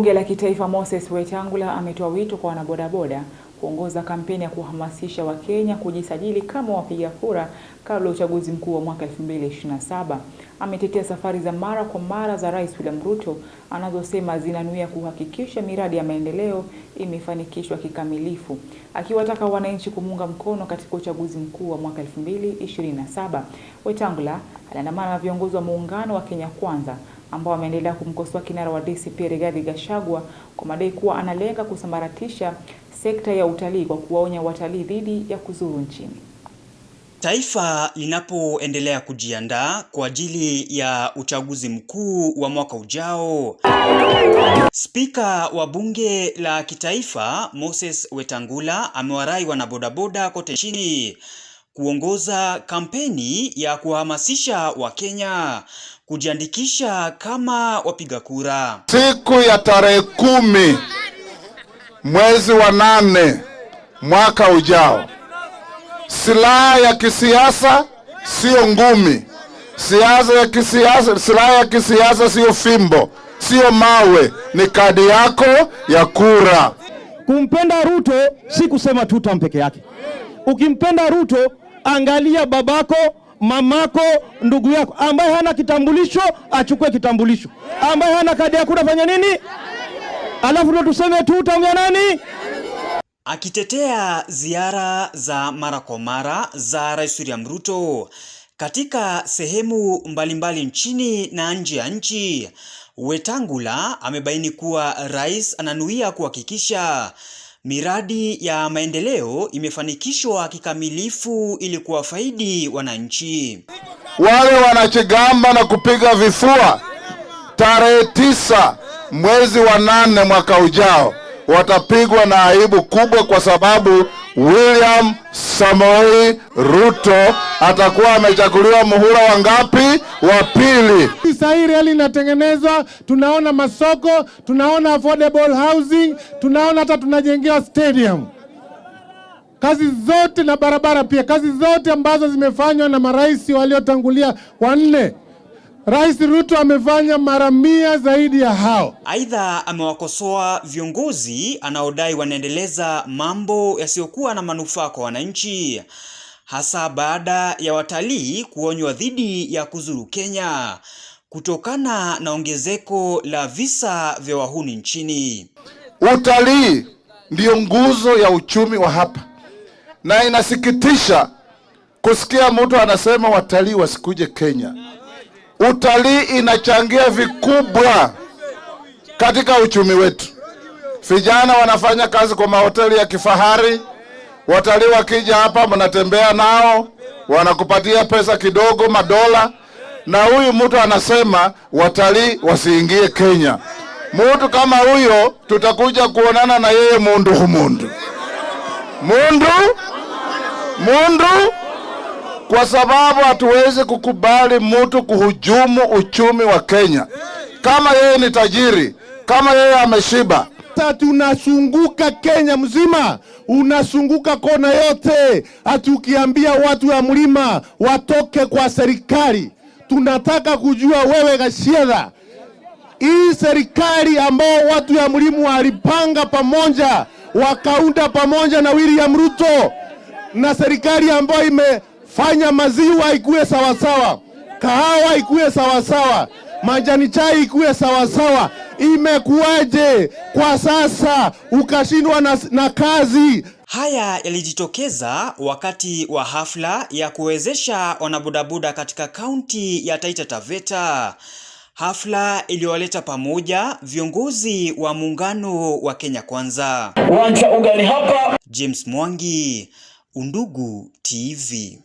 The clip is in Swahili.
Mbunge la kitaifa Moses Wetangula ametoa wito kwa wanabodaboda kuongoza kampeni ya kuhamasisha Wakenya kujisajili kama wapiga kura kabla ya uchaguzi mkuu wa mwaka 2027. Ametetea safari za mara kwa mara za Rais William Ruto anazosema zinanuia kuhakikisha miradi ya maendeleo imefanikishwa kikamilifu, akiwataka wananchi kumuunga mkono katika uchaguzi mkuu wa mwaka 2027. Wetangula aliandamana na viongozi wa muungano wa Kenya Kwanza ambao wameendelea kumkosoa kinara wa DCP Rigathi Gachagua kwa madai kuwa analenga kusambaratisha sekta ya utalii kwa kuwaonya watalii dhidi ya kuzuru nchini. Taifa linapoendelea kujiandaa kwa ajili ya uchaguzi mkuu wa mwaka ujao, Spika wa bunge la kitaifa Moses Wetangula amewarai wanabodaboda kote nchini kuongoza kampeni ya kuhamasisha Wakenya kujiandikisha kama wapiga kura. Siku ya tarehe 10 mwezi wa 8 mwaka ujao, silaha ya kisiasa sio ngumi. Silaha ya kisiasa sio fimbo, sio mawe, ni kadi yako ya kura. Kumpenda Ruto si kusema tutam peke yake. Ukimpenda Ruto, angalia babako, mamako, ndugu yako ambaye hana kitambulisho achukue kitambulisho, ambaye hana kadi ya kura fanya nini? Alafu ndo tuseme tutam ya nani? Akitetea ziara za mara kwa mara za Rais William Ruto katika sehemu mbalimbali nchini na nje ya nchi, Wetangula amebaini kuwa rais ananuia kuhakikisha miradi ya maendeleo imefanikishwa kikamilifu ili kuwafaidi wananchi. Wale wanachigamba na kupiga vifua, tarehe 9 mwezi wa 8 mwaka ujao watapigwa na aibu kubwa, kwa sababu William Samoei Ruto atakuwa amechaguliwa muhula wa ngapi? Wa pili. Sasa reli inatengenezwa, tunaona masoko, tunaona affordable housing, tunaona hata tunajengewa stadium. Kazi zote na barabara pia, kazi zote ambazo zimefanywa na marais waliotangulia wanne, Rais Ruto amefanya mara 100 zaidi ya hao. Aidha, amewakosoa viongozi anaodai wanaendeleza mambo yasiyokuwa na manufaa kwa wananchi, hasa baada ya watalii kuonywa dhidi ya kuzuru Kenya kutokana na ongezeko la visa vya wahuni nchini. Utalii ndio nguzo ya uchumi wa hapa, na inasikitisha kusikia mtu anasema watalii wasikuje Kenya. Utalii inachangia vikubwa katika uchumi wetu. Vijana wanafanya kazi kwa mahoteli ya kifahari. Watalii wakija hapa, mnatembea nao, wanakupatia pesa kidogo, madola, na huyu mtu anasema watalii wasiingie Kenya. Mtu kama huyo tutakuja kuonana na yeye mundu. Kwa sababu hatuwezi kukubali mtu kuhujumu uchumi wa Kenya. Kama yeye ni tajiri, kama yeye ameshiba. Tunasunguka Kenya mzima, unasunguka kona yote. Atukiambia watu wa mlima watoke kwa serikali, tunataka kujua wewe Gachagua, hii serikali ambao watu ya mlima walipanga pamoja, wakaunda pamoja na William Ruto, na serikali ambayo imefanya maziwa ikuwe sawasawa, kahawa ikuwe sawasawa, majani chai ikuwe sawasawa, imekuwaje kwa sasa ukashindwa na kazi? Haya yalijitokeza wakati wa hafla ya kuwezesha wanabodaboda katika kaunti ya Taita Taveta, hafla iliyowaleta pamoja viongozi wa muungano wa Kenya Kwanza. Uwanja ugani hapa. James Mwangi, Undugu TV.